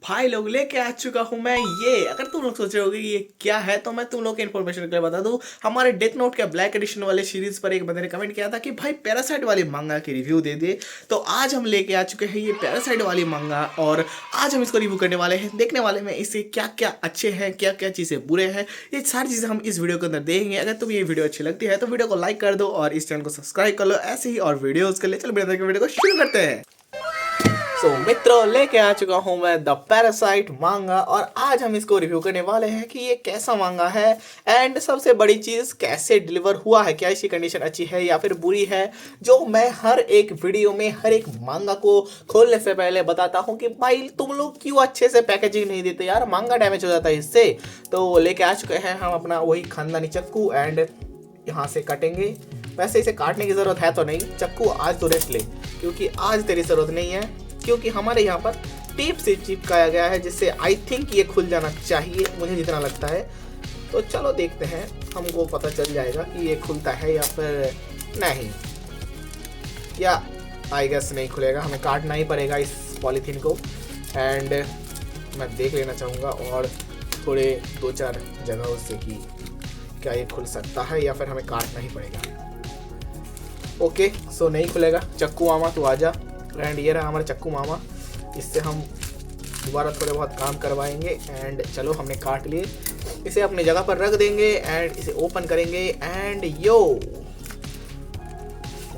भाई लोग लेके आ चुका हूँ मैं ये। अगर तुम लोग सोच रहे होगे कि ये क्या है तो मैं तुम लोग के इन्फॉर्मेशन के लिए बता दूं। हमारे डेथ नोट के ब्लैक एडिशन वाले सीरीज पर एक बंदे ने कमेंट किया था कि भाई पैरासाइट वाली मांगा की रिव्यू दे दे। तो आज हम लेके आ चुके हैं ये पैरासाइट वाली मांगा और आज हम इसको रिव्यू करने वाले हैं, देखने वाले में इससे क्या क्या अच्छे हैं, क्या क्या चीज़ें बुरे हैं, ये सारी चीज़ें हम इस वीडियो के अंदर देखेंगे। अगर तुम्हें ये वीडियो अच्छी लगती है तो वीडियो को लाइक कर दो और इस चैनल को सब्सक्राइब कर लो ऐसे ही और वीडियोज़ के लिए। चलो वीडियो को शुरू करते हैं। मित्रों, लेके आ चुका हूं मैं द पैरासाइट मांगा और आज हम इसको रिव्यू करने वाले हैं कि ये कैसा मांगा है एंड सबसे बड़ी चीज़ कैसे डिलीवर हुआ है, क्या इसकी कंडीशन अच्छी है या फिर बुरी है, जो मैं हर एक वीडियो में हर एक मांगा को खोलने से पहले बताता हूं कि भाई तुम लोग क्यों अच्छे से पैकेजिंग नहीं देते यार, मांगा डैमेज हो जाता है इससे। तो लेके आ चुके हैं हम अपना वही खानदानी चक्कू एंड यहाँ से कटेंगे। वैसे इसे काटने की ज़रूरत है तो नहीं, चक्कू आज तो रेस्ट ले क्योंकि आज तेरी ज़रूरत नहीं है, क्योंकि हमारे यहाँ पर टेप से चिपकाया गया है जिससे आई थिंक ये खुल जाना चाहिए, मुझे जितना लगता है। तो चलो देखते हैं, हमको पता चल जाएगा कि ये खुलता है या फिर नहीं, या आई गेस नहीं खुलेगा, हमें काटना ही पड़ेगा इस पॉलीथीन को। एंड मैं देख लेना चाहूँगा और थोड़े 2-4 जगहों से कि क्या ये खुल सकता है या फिर हमें काटना ही पड़ेगा। ओके, सो नहीं खुलेगा। चक्कू मामा तू आजा। एंड ये रहा हमारा चक्कू मामा, इससे हम दोबारा थोड़े बहुत काम करवाएंगे। एंड चलो हमने काट लिए, इसे अपनी जगह पर रख देंगे एंड इसे ओपन करेंगे। एंड यो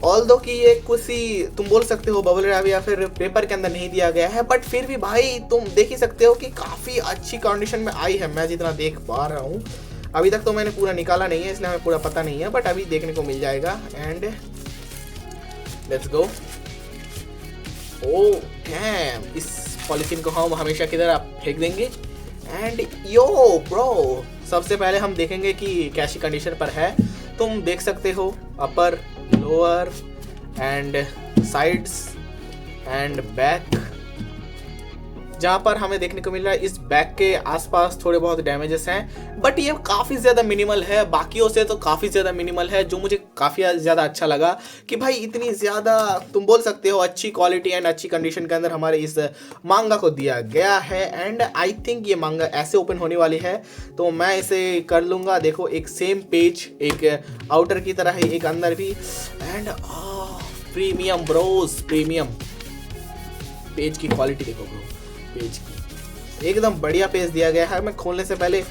ऑल्दो कि ये किसी तुम बोल सकते हो बबल रैप या फिर पेपर के अंदर नहीं दिया गया है, बट फिर भी भाई तुम देख ही सकते हो कि काफ़ी अच्छी कंडीशन में आई है, मैं जितना देख पा रहा हूँ। अभी तक तो मैंने पूरा निकाला नहीं है इसलिए हमें पूरा पता नहीं है, बट अभी देखने को मिल जाएगा। And let's go. Oh damn, इस पॉलीथीन को हम हमेशा की तरह फेंक देंगे। एंड यो ब्रो, सबसे पहले हम देखेंगे कि कैसी कंडीशन पर है। तुम देख सकते हो upper, lower and sides and back, जहाँ पर हमें देखने को मिल रहा है इस बैक के आसपास थोड़े बहुत डैमेजेस हैं, बट ये काफ़ी ज़्यादा मिनिमल है, बाकियों से तो काफ़ी ज़्यादा मिनिमल है, जो मुझे काफ़ी ज़्यादा अच्छा लगा कि भाई इतनी ज़्यादा तुम बोल सकते हो अच्छी क्वालिटी एंड अच्छी कंडीशन के अंदर हमारे इस मांगा को दिया गया है। एंड आई थिंक ये मांगा ऐसे ओपन होने वाली है, तो मैं इसे कर लूँगा। देखो एक सेम पेज, एक आउटर की तरह है, एक अंदर भी। And premium Bros, premium page की क्वालिटी देखो ब्रो, पेज की एकदम बढ़िया पेज दिया गया है। मैं खोलने से पहले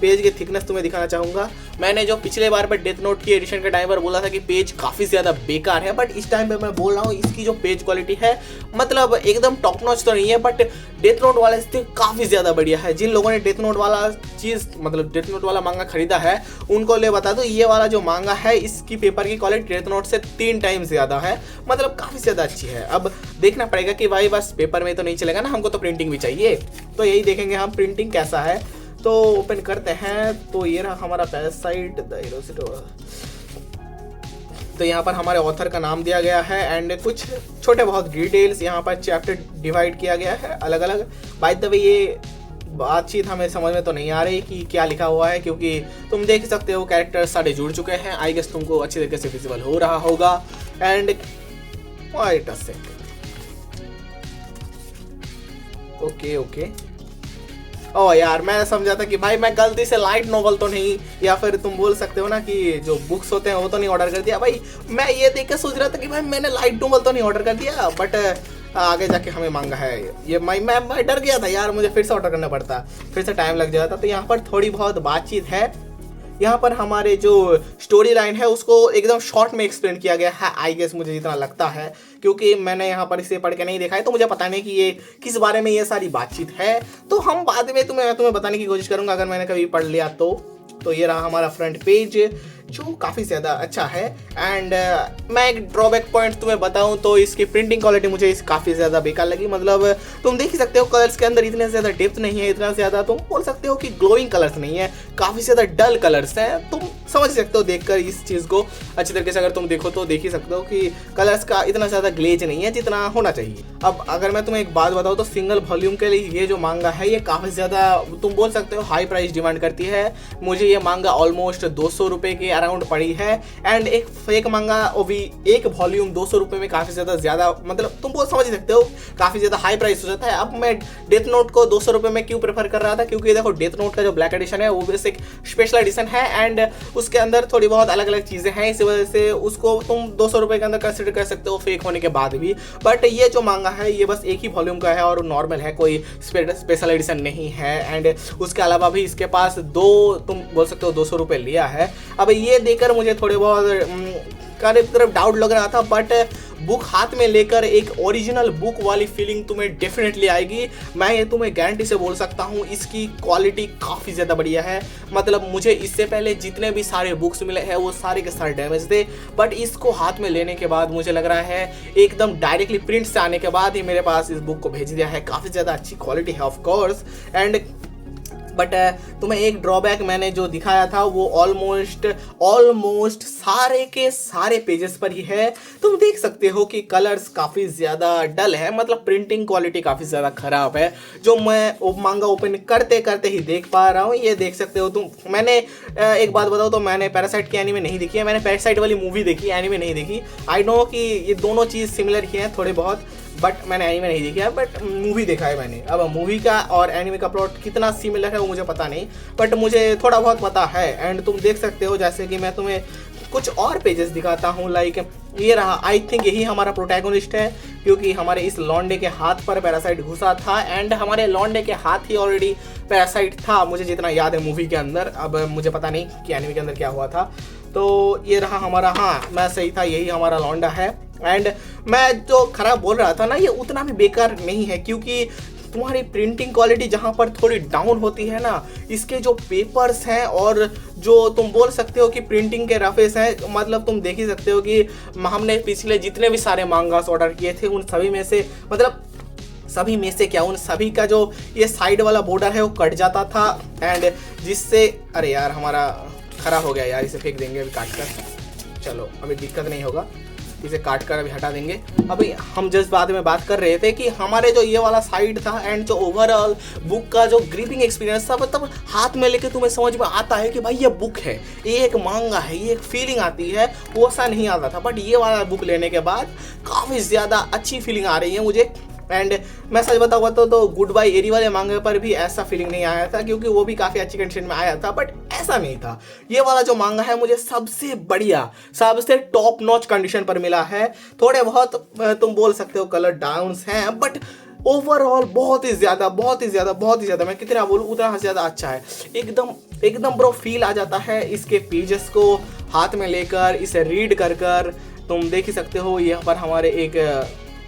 पेज की थिकनेस तुम्हें दिखाना चाहूँगा। मैंने जो पिछले बार पर डेथ नोट की एडिशन के टाइम पर बोला था कि पेज काफ़ी ज़्यादा बेकार है, बट इस टाइम पे मैं बोल रहा हूँ इसकी जो पेज क्वालिटी है मतलब एकदम टॉप नॉच तो नहीं है, बट डेथ नोट वाले से काफ़ी ज़्यादा बढ़िया है। जिन लोगों ने डेथ नोट वाला चीज़ मतलब डेथ नोट वाला मांगा खरीदा है उनको ले बता दो, ये वाला जो मांगा है इसकी पेपर की क्वालिटी डेथ नोट से 3 टाइम ज़्यादा है, मतलब काफ़ी ज़्यादा अच्छी है। अब देखना पड़ेगा कि भाई बस पेपर में तो नहीं चलेगा ना, हमको तो प्रिंटिंग भी चाहिए, तो यही देखेंगे हम प्रिंटिंग कैसा है। तो ओपन करते हैं। तो ये रहा हमारा पैरासाइट द हीरोसिटी। तो यहाँ पर हमारे ऑथर का नाम दिया गया है एंड कुछ छोटे बहुत डिटेल्स यहाँ पर चैप्टर डिवाइड किया गया है अलग अलग। बाय द वे ये बातचीत हमें समझ में तो नहीं आ रही कि क्या लिखा हुआ है, क्योंकि तुम देख सकते हो कैरेक्टर्स सारे जुड़ चुके हैं। आई गेस तुमको अच्छी तरीके से विजिबल हो रहा होगा। And wait a second, okay okay. ओ यार, मैं समझा था कि भाई मैं गलती से लाइट नॉवल तो नहीं, या फिर तुम बोल सकते हो ना कि जो बुक्स होते हैं वो तो नहीं ऑर्डर कर दिया। भाई मैं ये देख के सोच रहा था कि भाई मैंने लाइट नॉवल तो नहीं ऑर्डर कर दिया, बट आगे जाके हमें मांगा है ये। मैं डर गया था यार, मुझे फिर से ऑर्डर करना पड़ता, फिर से टाइम लग जाता। तो यहाँ पर थोड़ी बहुत बातचीत है। यहाँ पर हमारे जो स्टोरी लाइन है उसको एकदम शॉर्ट में एक्सप्लेन किया गया है, आई गेस मुझे जितना लगता है, क्योंकि मैंने यहाँ पर इसे पढ़ के नहीं देखा है तो मुझे पता नहीं कि ये किस बारे में ये सारी बातचीत है। तो हम बाद में तुम्हें बताने की कोशिश करूँगा अगर मैंने कभी पढ़ लिया तो ये रहा हमारा फ्रंट पेज जो काफ़ी ज़्यादा अच्छा है। एंड मैं एक ड्रॉबैक पॉइंट तुम्हें बताऊं तो इसकी प्रिंटिंग क्वालिटी मुझे काफ़ी ज़्यादा बेकार लगी। मतलब तुम देख ही सकते हो कलर्स के अंदर इतने ज़्यादा डेप्थ नहीं है, इतना ज़्यादा तुम बोल सकते हो कि ग्लोइंग कलर्स नहीं है, काफ़ी ज़्यादा डल कलर्स हैं। तुम समझ सकते हो देखकर इस चीज़ को अच्छी तरीके से, अगर तुम देखो तो देख ही सकते हो कि कलर्स का इतना ज़्यादा ग्लेज नहीं है जितना होना चाहिए। अब अगर मैं तुम्हें एक बात बताऊँ तो सिंगल वॉल्यूम के लिए ये जो मांगा है ये काफ़ी ज़्यादा तुम बोल सकते हो हाई प्राइस डिमांड करती है। मुझे ये मांगा ऑलमोस्ट 200 रुपये के अराउंड पड़ी है। एंड एक फेक मांगा वो भी एक वॉल्यूम 200 रुपये में काफ़ी ज़्यादा मतलब तुम वो समझ सकते हो काफ़ी ज़्यादा हाई प्राइस हो जाता है। अब मैं डेथ नोट को 200 रुपये में क्यों प्रेफर कर रहा था, क्योंकि देखो डेथ नोट का जो ब्लैक एडिशन है वो बस एक स्पेशल एडिशन है एंड उसके अंदर थोड़ी बहुत अलग अलग चीज़ें हैं, इसी वजह से उसको तुम 200 रुपये के अंदर कंसिडर कर सकते हो फेक होने के बाद भी। बट ये जो मांगा है ये बस एक ही वॉल्यूम का है और नॉर्मल है, कोई स्पेशल एडिशन नहीं है। एंड उसके अलावा भी इसके पास तुम बोल सकते हो 200 रुपये लिया है। अब ये देकर मुझे थोड़े बहुत तरफ डाउट लग रहा था, बट बुक हाथ में लेकर एक ओरिजिनल बुक वाली फीलिंग तुम्हें डेफिनेटली आएगी। मैं ये तुम्हें गारंटी से बोल सकता हूँ इसकी क्वालिटी काफ़ी ज़्यादा बढ़िया है। मतलब मुझे इससे पहले जितने भी सारे बुक्स मिले हैं वो सारे के सारे डैमेज थे, बट इसको हाथ में लेने के बाद मुझे लग रहा है एकदम डायरेक्टली प्रिंट से आने के बाद ही मेरे पास इस बुक को भेज दिया है। काफ़ी ज़्यादा अच्छी क्वालिटी है ऑफ कोर्स। एंड बट तुम्हें एक ड्रॉबैक मैंने जो दिखाया था वो ऑलमोस्ट सारे के सारे पेजेस पर ही है। तुम देख सकते हो कि कलर्स काफ़ी ज़्यादा डल है, मतलब प्रिंटिंग क्वालिटी काफ़ी ज़्यादा ख़राब है, जो मैं मांगा ओपन करते करते ही देख पा रहा हूँ। ये देख सकते हो तुम। मैंने एक बात बताओ तो मैंने पैरासाइट की एनीमे नहीं देखी है, मैंने पैरासाइट वाली मूवी देखी, एनीमे नहीं देखी। आई नो कि ये दोनों चीज़ सिमिलर ही हैं थोड़े बहुत, बट मैंने एनीमे नहीं देखा है, बट मूवी देखा है मैंने। अब मूवी का और एनीमे का प्लॉट कितना सिमिलर है वो मुझे पता नहीं, बट मुझे थोड़ा बहुत पता है। एंड तुम देख सकते हो जैसे कि मैं तुम्हें कुछ और पेजेस दिखाता हूँ, लाइक ये रहा। आई थिंक यही हमारा प्रोटैगोनिस्ट है, क्योंकि हमारे इस लॉन्डे के हाथ पर पैरासाइट घुसा था एंड हमारे लॉन्डे के हाथ ही ऑलरेडी पैरासाइट था, मुझे जितना याद है मूवी के अंदर। अब मुझे पता नहीं कि एनीमे के अंदर क्या हुआ था। तो ये रहा हमारा, हाँ मैं सही था, यही हमारा लॉन्डा है। एंड मैं जो खराब बोल रहा था ना, ये उतना भी बेकार नहीं है, क्योंकि तुम्हारी प्रिंटिंग क्वालिटी जहाँ पर थोड़ी डाउन होती है ना, इसके जो पेपर्स हैं और जो तुम बोल सकते हो कि प्रिंटिंग के रफेस हैं, मतलब तुम देख ही सकते हो कि हमने पिछले जितने भी सारे मांगास ऑर्डर किए थे उन सभी में से, मतलब सभी में से क्या, उन सभी का जो ये साइड वाला बॉर्डर है वो कट जाता था। एंड जिससे अरे यार हमारा खराब हो गया यार, इसे फेंक देंगे अभी काट कर। चलो अभी दिक्कत नहीं होगा, इसे काट कर अभी हटा देंगे। अभी हम जिस बात में बात कर रहे थे कि हमारे जो ये वाला साइड था एंड जो ओवरऑल बुक का जो ग्रिपिंग एक्सपीरियंस था, मतलब हाथ में लेके तुम्हें समझ में आता है कि भाई ये बुक है, ये एक मांगा है, ये एक फीलिंग आती है, वो ऐसा नहीं आता था। बट ये वाला बुक लेने के बाद काफ़ी ज़्यादा अच्छी फीलिंग आ रही है मुझे। एंड मैं सच बताऊँ तो गुड बाय एरी वाले मांगे पर भी ऐसा फीलिंग नहीं आया था, क्योंकि वो भी काफ़ी अच्छी कंडीशन में आया था, बट ऐसा नहीं था। ये वाला जो मांगा है मुझे सबसे बढ़िया, सबसे टॉप नॉच कंडीशन पर मिला है। थोड़े बहुत तुम बोल सकते हो कलर डाउन्स हैं, बट ओवरऑल बहुत ही ज़्यादा मैं कितना बोलूँ उतना ज़्यादा अच्छा है। एकदम ब्रो फील आ जाता है इसके पेजेस को हाथ में लेकर, इसे रीड कर तुम देख ही सकते हो। यहाँ पर हमारे एक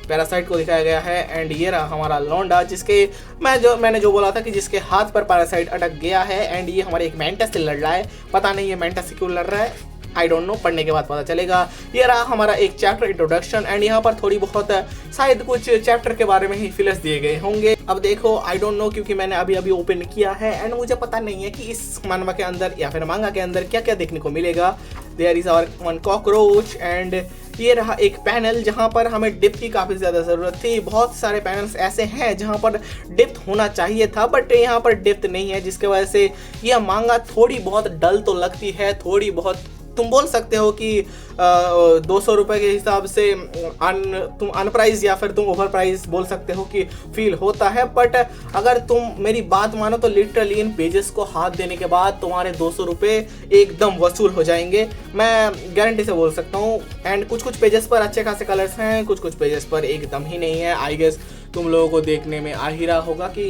पैरासाइट को दिखाया गया है एंड ये रहा हमारा लौंडा, जिसके मैंने जो बोला था कि जिसके हाथ पर पैरासाइट अटक गया है। एंड ये हमारे एक मेंटस से लड़ रहा है, पता नहीं ये मेंटस से क्यों लड़ रहा है, आई डोंट नो, पढ़ने के बाद पता चलेगा। ये रहा हमारा एक चैप्टर इंट्रोडक्शन एंड यहाँ पर थोड़ी बहुत शायद कुछ चैप्टर के बारे में ही फिलर्स दिए गए होंगे। अब देखो आई डोंट नो, क्योंकि मैंने अभी ओपन किया है एंड मुझे पता नहीं है कि इस मानवा के अंदर या फिर मांगा के अंदर क्या क्या देखने को मिलेगा। There is our one cockroach and ये रहा एक पैनल जहाँ पर हमें डिप्थ की काफ़ी ज़्यादा ज़रूरत थी। बहुत सारे पैनल्स ऐसे हैं जहाँ पर डिप्थ होना चाहिए था, बट यहाँ पर डिप्थ नहीं है, जिसके वजह से यह मांगा थोड़ी बहुत डल तो लगती है, थोड़ी बहुत तुम बोल सकते हो कि 200 रुपये के हिसाब से तुम अनप्राइज या फिर तुम ओवर प्राइस बोल सकते हो कि फील होता है। बट अगर तुम मेरी बात मानो तो लिटरली इन पेजेस को हाथ देने के बाद तुम्हारे 200 रुपये एकदम वसूल हो जाएंगे, मैं गारंटी से बोल सकता हूँ। एंड कुछ पेजेस पर अच्छे खासे कलर्स हैं, कुछ पेजेस पर एकदम ही नहीं है। आई गेस तुम लोगों को देखने में आ ही रहा होगा कि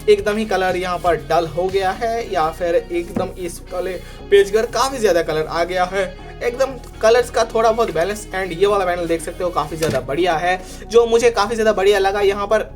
एकदम ही कलर यहाँ पर डल हो गया है, या फिर एकदम इस वाले पेज पर काफ़ी ज़्यादा कलर आ गया है। एकदम कलर्स का थोड़ा बहुत बैलेंस। एंड ये वाला पैनल देख सकते हो काफ़ी ज़्यादा बढ़िया है। जो मुझे काफ़ी ज़्यादा बढ़िया लगा, यहाँ पर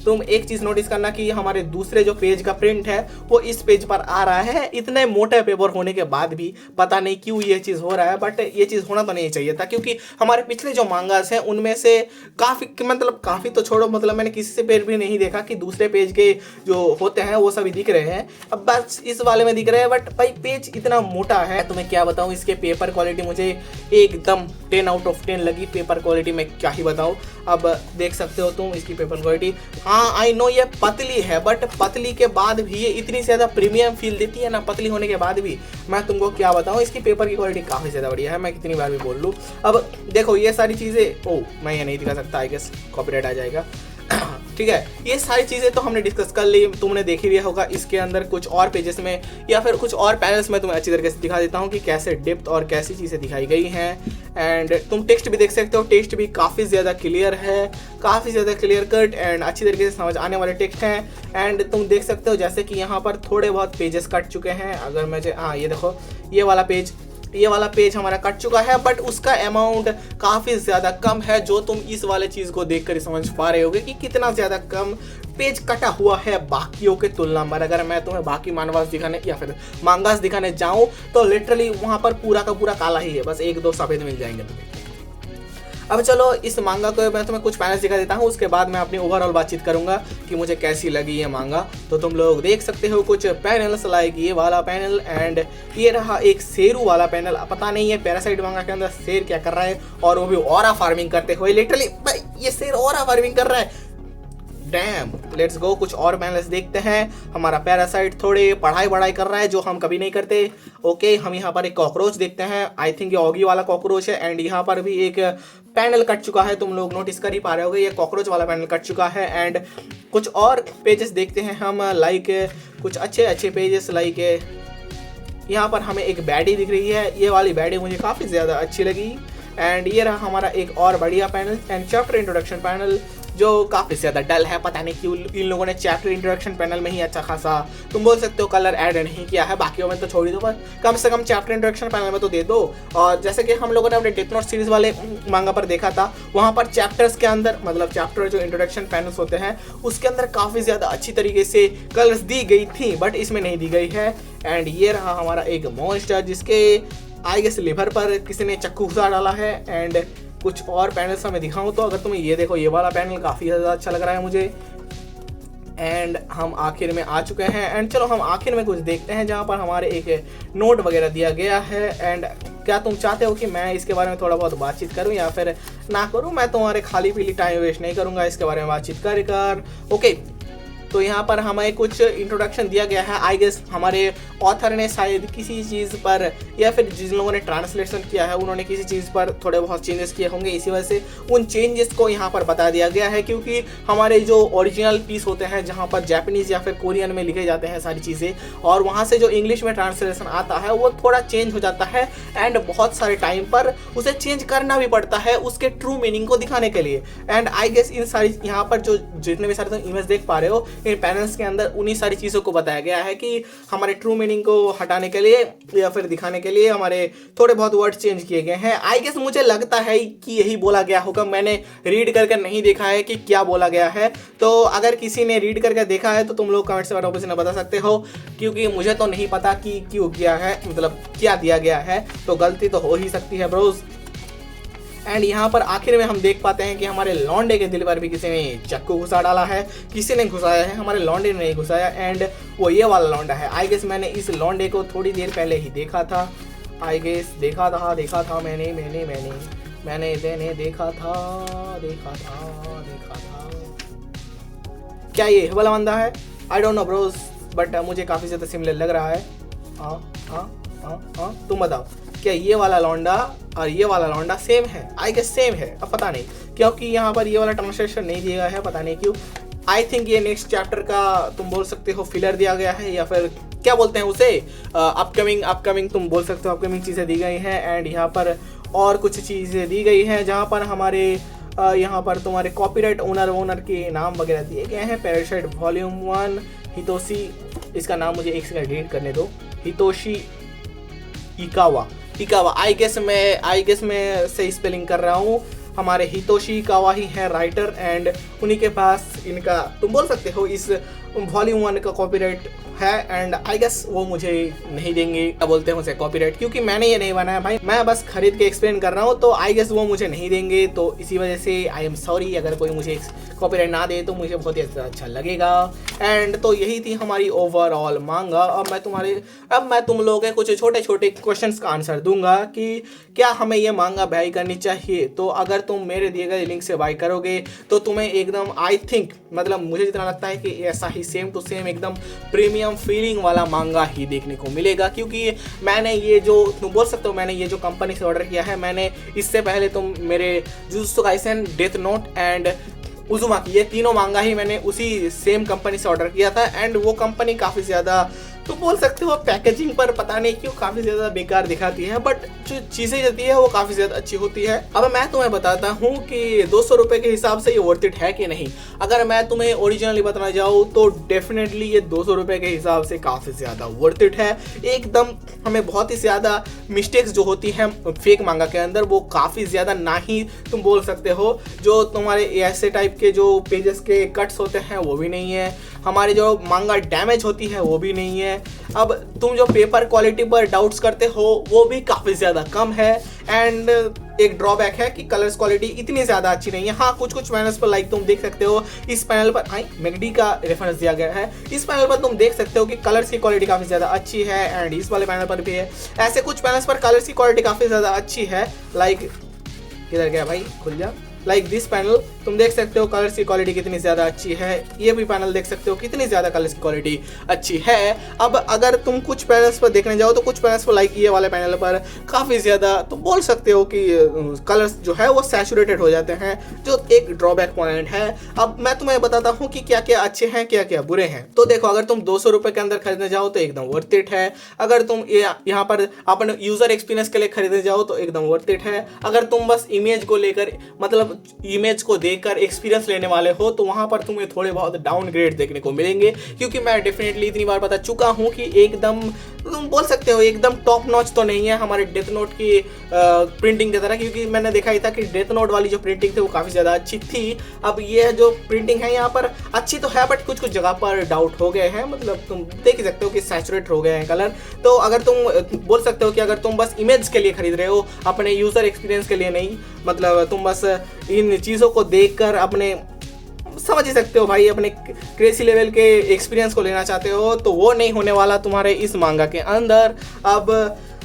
तुम एक चीज़ नोटिस करना कि हमारे दूसरे जो पेज का प्रिंट है वो इस पेज पर आ रहा है। इतने मोटे पेपर होने के बाद भी पता नहीं क्यों ये चीज़ हो रहा है, बट ये चीज़ होना तो नहीं चाहिए था, क्योंकि हमारे पिछले जो मांगास हैं उनमें से काफ़ी तो छोड़ो, मतलब मैंने किसी से पेज भी नहीं देखा कि दूसरे पेज के जो होते हैं वो सभी दिख रहे हैं, अब बस इस वाले में दिख रहे हैं। बट भाई पेज इतना मोटा है, तुम्हें क्या बताऊँ, इसके पेपर क्वालिटी मुझे एकदम 10 आउट ऑफ 10 लगी। पेपर क्वालिटी मैं क्या ही बताऊँ, अब देख सकते हो तुम इसकी पेपर क्वालिटी। हाँ आई नो ये पतली है, बट पतली के बाद भी ये इतनी ज़्यादा प्रीमियम फील देती है ना, पतली होने के बाद भी। मैं तुमको क्या बताऊँ, इसकी पेपर की क्वालिटी काफ़ी ज़्यादा बढ़िया है, मैं कितनी बार भी बोल लूँ। अब देखो ये सारी चीज़ें, ओ मैं ये नहीं दिखा सकता, आई गेस कॉपीराइट आ जाएगा। ठीक है, ये सारी चीज़ें तो हमने डिस्कस कर ली, तुमने देख लिया होगा। इसके अंदर कुछ और पेजेस में या फिर कुछ और पैनल्स में तुम्हें अच्छी तरीके से दिखा देता हूँ कि कैसे डेप्थ और कैसी चीज़ें दिखाई गई हैं। एंड तुम टेक्स्ट भी देख सकते हो, टेक्स्ट भी काफ़ी ज़्यादा क्लियर है, काफ़ी ज़्यादा क्लियर कट एंड अच्छी तरीके से समझ आने वाले टेक्स्ट हैं। एंड तुम देख सकते हो जैसे कि यहाँ पर थोड़े बहुत पेजेस कट चुके हैं। अगर मैं हाँ ये देखो, ये वाला पेज हमारा कट चुका है, बट उसका अमाउंट काफ़ी ज़्यादा कम है, जो तुम इस वाले चीज़ को देखकर समझ पा रहे होगे कि कितना ज़्यादा कम पेज कटा हुआ है बाकियों के तुलना में। अगर मैं तुम्हें बाकी मानवास दिखाने या फिर मांगास दिखाने जाऊँ तो लिटरली वहाँ पर पूरा का पूरा काला ही है, बस एक दो सफ़ेद मिल जाएंगे तुम्हें। अब चलो इस मांगा को मैं तुम्हें कुछ पैनल्स दिखा देता हूँ, उसके बाद मैं अपनी ओवरऑल बातचीत करूंगा कि मुझे कैसी लगी ये मांगा। तो तुम लोग देख सकते हो कुछ पैनल्स, लाइक ये वाला पैनल एंड ये रहा एक शेरू वाला पैनल। पता नहीं है पैरासाइट मांगा के अंदर शेर क्या कर रहा है, और वो भी ऑरा फार्मिंग करते हुए। लिटरली भाई ये शेर ऑरा फार्मिंग कर रहा है, डैम। लेट्स गो कुछ और पैनल्स देखते हैं। हमारा पैरासाइट थोड़े पढ़ाई कर रहा है, जो हम कभी नहीं करते। ओके, हम यहाँ पर एक कॉकरोच देखते हैं, आई थिंक ये ऑगी वाला कॉकरोच है। एंड यहाँ पर भी एक पैनल कट चुका है, तुम लोग नोटिस कर ही पा रहे होगे, ये कॉकरोच वाला पैनल कट चुका है। एंड कुछ और पेजेस देखते हैं हम, लाइक कुछ अच्छे पेजेस, लाइक यहाँ पर हमें एक बैडी दिख रही है, ये वाली बैडी मुझे काफ़ी ज़्यादा अच्छी लगी। एंड ये रहा हमारा एक और बढ़िया panel and chapter introduction panel, जो काफ़ी ज़्यादा डल है। पता नहीं क्यों इन लोगों ने चैप्टर इंट्रोडक्शन पैनल में ही अच्छा खासा, तुम बोल सकते हो, कलर ऐड नहीं किया है, बाकियों में तो छोड़ ही दो, पर कम से कम चैप्टर इंट्रोडक्शन पैनल में तो दे दो। और जैसे कि हम लोगों ने अपने डेथ नोट सीरीज वाले मांगा पर देखा था, वहाँ पर चैप्टर्स के अंदर, मतलब चैप्टर जो इंट्रोडक्शन पैनल्स होते हैं उसके अंदर काफ़ी ज़्यादा अच्छी तरीके से कलर्स दी गई थी, बट इसमें नहीं दी गई है। एंड ये रहा हमारा एक मॉन्स्टर, जिसके आई गेस लिवर पर किसी ने चक्कू घुसा डाला है। एंड कुछ और पैनल्स मैं दिखाऊं तो अगर तुम्हें ये देखो, ये वाला पैनल काफ़ी ज़्यादा अच्छा लग रहा है मुझे। एंड हम आखिर में आ चुके हैं। एंड चलो हम आखिर में कुछ देखते हैं, जहाँ पर हमारे एक नोट वगैरह दिया गया है। एंड क्या तुम चाहते हो कि मैं इसके बारे में थोड़ा बहुत बातचीत करूं या फिर ना करूं? मैं तुम्हारे खाली पीली टाइम वेस्ट नहीं करूंगा, इसके बारे में बातचीत कर ओके। तो यहाँ पर हमें कुछ इंट्रोडक्शन दिया गया है, आई गेस हमारे ऑथर ने शायद किसी चीज़ पर, या फिर जिन लोगों ने ट्रांसलेशन किया है उन्होंने किसी चीज़ पर थोड़े बहुत चेंजेस किए होंगे, इसी वजह से उन चेंजेस को यहाँ पर बता दिया गया है। क्योंकि हमारे जो ओरिजिनल पीस होते हैं, जहाँ पर जापानीज़ या फिर कोरियन में लिखे जाते हैं सारी चीज़ें, और वहाँ से जो इंग्लिश में ट्रांसलेशन आता है वो थोड़ा चेंज हो जाता है। एंड बहुत सारे टाइम पर उसे चेंज करना भी पड़ता है उसके ट्रू मीनिंग को दिखाने के लिए। एंड आई गेस इन सारी यहाँ पर जो जितने भी सारे तुम इमेज देख पा रहे हो, इन पैनल्स के अंदर उन्हीं सारी चीज़ों को बताया गया है कि हमारे ट्रू मीनिंग को हटाने के लिए या फिर दिखाने के लिए हमारे थोड़े बहुत वर्ड चेंज किए गए हैं। आई गेस मुझे लगता है कि यही बोला गया होगा, मैंने रीड करके नहीं देखा है कि क्या बोला गया है। तो अगर किसी ने रीड करके देखा है तो तुम लोग कमेंट्स में ऑप्शन बता सकते हो, क्योंकि मुझे तो नहीं पता कि क्यों किया है, मतलब क्या दिया गया है, तो गलती तो हो ही सकती है ब्रोज। एंड यहाँ पर आखिर में हम देख पाते हैं कि हमारे लौंडे के दिल पर भी किसी ने चक्कू घुसा डाला है, किसी ने घुसाया है, हमारे लौंडे ने नहीं घुसाया। एंड वो ये वाला लौंडा है। आई गेस मैंने इस लौंडे को थोड़ी देर पहले ही देखा था, आई गेस देखा था मैंने देखा था। क्या ये वाला बंदा है? I don't know Bros, but मुझे काफ़ी ज़्यादा सिमिलर लग रहा है। हाँ तुम बताओ, क्या ये वाला लौंडा और ये वाला लौंडा सेम है? आई गेस सेम है, अब पता नहीं, क्योंकि यहाँ पर ये वाला ट्रांसलेशन नहीं दिया गया है, पता नहीं क्यों। आई थिंक ये नेक्स्ट चैप्टर का तुम बोल सकते हो फिलर दिया गया है, या फिर क्या बोलते हैं उसे, अपकमिंग तुम बोल सकते हो, अपकमिंग चीज़ें दी गई हैं। एंड यहाँ पर और कुछ चीज़ें दी गई हैं, जहाँ पर हमारे यहाँ पर तुम्हारे कॉपीराइट ओनर के नाम वगैरह दिए गए हैं। पैरासाइट वॉल्यूम 1 हितोशी, इसका नाम मुझे एक सेकंड रीड करने दो, हितोशी इकावा। आई गेस मैं सही स्पेलिंग कर रहा हूँ। हमारे हितोशी इकावा ही है राइटर, एंड उन्हीं के पास इनका तुम बोल सकते हो इस वॉल्यूम 1 का कॉपीराइट है एंड आई गेस वो मुझे नहीं देंगे, क्या बोलते हैं उसे, कॉपीराइट, क्योंकि मैंने ये नहीं बनाया भाई, मैं बस खरीद के एक्सप्लेन कर रहा हूँ, तो आई गेस वो मुझे नहीं देंगे। तो इसी वजह से आई एम सॉरी अगर कोई मुझे कॉपीराइट ना दे तो मुझे बहुत ही अच्छा लगेगा। एंड तो यही थी हमारी ओवरऑल मांगा। अब मैं तुम लोगों के कुछ छोटे छोटे क्वेश्चंस का आंसर दूंगा कि क्या हमें ये मांगा बाई करनी चाहिए। तो अगर तुम मेरे दिए गए लिंक से बाई करोगे तो तुम्हें एकदम आई थिंक, मतलब मुझे जितना लगता है कि ऐसा ही सेम टू सेम एकदम प्रीमियम फीलिंग वाला मांगा ही देखने को मिलेगा। क्योंकि मैंने ये जो, तुम बोल सकते हो मैंने ये जो कंपनी से ऑर्डर किया है, मैंने इससे पहले तुम मेरे jujutsu Kaisen, death note and उजुमाकी, ये तीनों मांगा ही मैंने उसी सेम कंपनी से ऑर्डर किया था। एंड वो कंपनी काफ़ी ज़्यादा, तो बोल सकते हो पैकेजिंग पर पता नहीं क्यों काफ़ी ज़्यादा बेकार दिखाती है, बट जो चीज़ें जाती है वो काफ़ी ज़्यादा अच्छी होती है। अब मैं तुम्हें बताता हूँ कि 200 रुपये के हिसाब से ये वर्थ इट है कि नहीं। अगर मैं तुम्हें ओरिजिनली बताना जाऊँ तो डेफिनेटली ये 200 रुपये के हिसाब से काफ़ी ज़्यादा वर्थ इट है एकदम। हमें बहुत ही ज़्यादा मिस्टेक्स जो होती हैं फेक मांगा के अंदर वो काफ़ी ज़्यादा ना ही तुम बोल सकते हो। जो तुम्हारे ऐसे टाइप के जो पेजेस के कट्स होते हैं वो भी नहीं है, हमारे जो मांगा डैमेज होती है वो भी नहीं है। अब तुम जो पेपर क्वालिटी पर डाउट्स करते हो वो भी काफ़ी ज़्यादा कम है। एंड एक ड्रॉबैक है कि कलर्स क्वालिटी इतनी ज़्यादा अच्छी नहीं है। हाँ, कुछ पैनल्स पर लाइक तुम देख सकते हो, इस पैनल पर मैगडी का रेफरेंस दिया गया है, इस पैनल पर तुम देख सकते हो कि कलर्स की क्वालिटी काफ़ी ज़्यादा अच्छी है। एंड इस वाले पैनल पर भी है। ऐसे कुछ पैनल्स पर कलर्स की क्वालिटी काफ़ी ज़्यादा अच्छी है। लाइक किधर गया भाई, खुल जा। लाइक दिस पैनल तुम देख सकते हो कलर्स की क्वालिटी कितनी ज़्यादा अच्छी है। ये भी पैनल देख सकते हो कितनी ज़्यादा कलर्स की क्वालिटी अच्छी है। अब अगर तुम कुछ पैनल्स पर देखने जाओ तो कुछ पैनल्स पर लाइक ये वाले पैनल पर काफ़ी ज़्यादा तुम बोल सकते हो कि कलर्स जो है वो सैचुरेटेड हो जाते हैं, जो एक ड्रॉबैक पॉइंट है। अब मैं तुम्हें बताता हूँ कि क्या क्या अच्छे हैं क्या क्या बुरे हैं। तो देखो, अगर तुम 200 रुपये के अंदर खरीदने जाओ तो एकदम वर्थ इट है। अगर तुम यहाँ पर अपने यूज़र एक्सपीरियंस के लिए खरीदने जाओ तो एकदम वर्थ इट है। अगर तुम बस इमेज को लेकर, मतलब इमेज को देखकर एक्सपीरियंस लेने वाले हो तो वहां पर तुम्हें थोड़े बहुत डाउनग्रेड देखने को मिलेंगे। क्योंकि मैं डेफिनेटली इतनी बार बता चुका हूं कि एकदम तुम बोल सकते हो एकदम टॉप नॉच तो नहीं है हमारे डेथ नोट की प्रिंटिंग की तरह। क्योंकि मैंने देखा ही था कि डेथ नोट वाली जो प्रिंटिंग थी वो काफ़ी ज़्यादा अच्छी थी। अब ये जो प्रिंटिंग है यहाँ पर अच्छी तो है, बट कुछ जगह पर डाउट हो गए हैं, मतलब तुम देख ही सकते हो कि सैचुरेट हो गए हैं कलर। तो अगर तुम बोल सकते हो कि अगर तुम बस इमेज के लिए खरीद रहे हो, अपने यूज़र एक्सपीरियंस के लिए नहीं, मतलब तुम बस इन चीज़ों को देखकर अपने समझ ही सकते हो भाई, अपने क्रेजी लेवल के एक्सपीरियंस को लेना चाहते हो, तो वो नहीं होने वाला तुम्हारे इस मांगा के अंदर। अब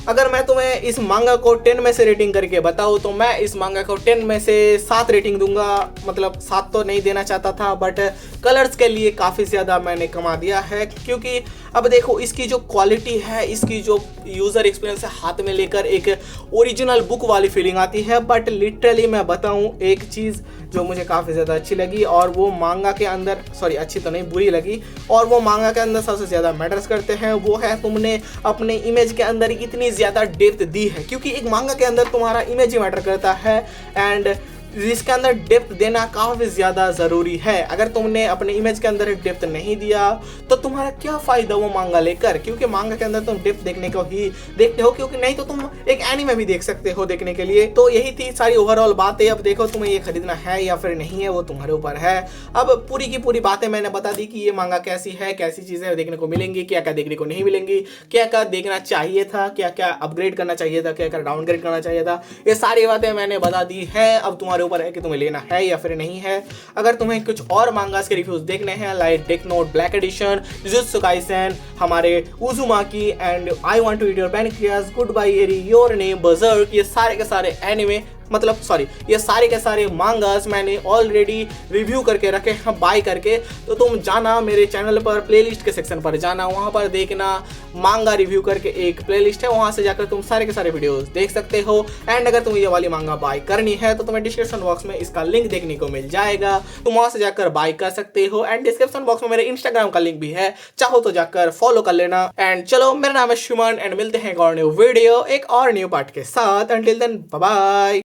अगर मैं तुम्हें इस मांगा को 10 में से रेटिंग करके बताऊँ तो मैं इस मांगा को 10 में से 7 रेटिंग दूंगा। मतलब 7 तो नहीं देना चाहता था, बट कलर्स के लिए काफ़ी ज़्यादा मैंने कमा दिया है। क्योंकि अब देखो, इसकी जो क्वालिटी है, इसकी जो यूज़र एक्सपीरियंस है, हाथ में लेकर एक ओरिजिनल बुक वाली फीलिंग आती है। बट लिटरली मैं बताऊँ एक चीज़ जो मुझे काफ़ी ज़्यादा अच्छी लगी, और वो मांगा के अंदर, सॉरी अच्छी तो नहीं बुरी लगी, और वो मांगा के अंदर सबसे ज़्यादा मैटर्स करते हैं, वो है तुमने अपने इमेज के अंदर इतनी ज़्यादा डेप्थ दी है। क्योंकि एक मांगा के अंदर तुम्हारा इमेज ही मैटर करता है, एंड इसके अंदर डेप्थ देना काफ़ी ज़्यादा ज़रूरी है। अगर तुमने अपने इमेज के अंदर डेप्थ नहीं दिया तो तुम्हारा क्या फ़ायदा वो मांगा लेकर। क्योंकि मांगा के अंदर तुम डेप्थ देखने को ही देखते हो, क्योंकि नहीं तो तुम एक एनीमे भी देख सकते हो देखने के लिए। तो यही थी सारी ओवरऑल बातें। अब देखो तुम्हें ये खरीदना है या फिर नहीं है, वो तुम्हारे ऊपर है। अब पूरी की पूरी बातें मैंने बता दी कि ये मांगा कैसी है, कैसी चीज़ें देखने को मिलेंगी, क्या क्या देखने को नहीं मिलेंगी, क्या क्या देखना चाहिए था, क्या क्या अपग्रेड करना चाहिए था, क्या क्या डाउनग्रेड करना चाहिए था, ये सारी बातें मैंने बता दी है। अब तुम्हारे ऊपर है कि तुम्हें लेना है या फिर नहीं है। अगर तुम्हें कुछ और मांगास के रिव्यूज देखने हैं, like death note black edition, Jujutsu Kaisen, हमारे Uzumaki and I want to eat your pancreas, good bye Eri, your name, Berserk, ये सारे के सारे एनिमे, मतलब सॉरी ये सारे के सारे मांगास मैंने ऑलरेडी रिव्यू करके रखे हैं बाय करके। तो तुम जाना मेरे चैनल पर, प्लेलिस्ट के सेक्शन पर जाना, वहाँ पर देखना मांगा रिव्यू करके एक प्लेलिस्ट है, वहाँ से जाकर तुम सारे के सारे वीडियोस देख सकते हो। एंड अगर तुम्हें ये वाली मांगा बाय करनी है तो तुम्हें डिस्क्रिप्शन बॉक्स में इसका लिंक देखने को मिल जाएगा, तुम वहाँ से जाकर बाय कर सकते हो। एंड डिस्क्रिप्शन बॉक्स में मेरे इंस्टाग्राम का लिंक भी है, चाहो तो जाकर फॉलो कर लेना। एंड चलो, मेरा नाम है शुमन एंड मिलते हैं एक और न्यू वीडियो, एक और न्यू पार्ट के साथ। Until then bye bye.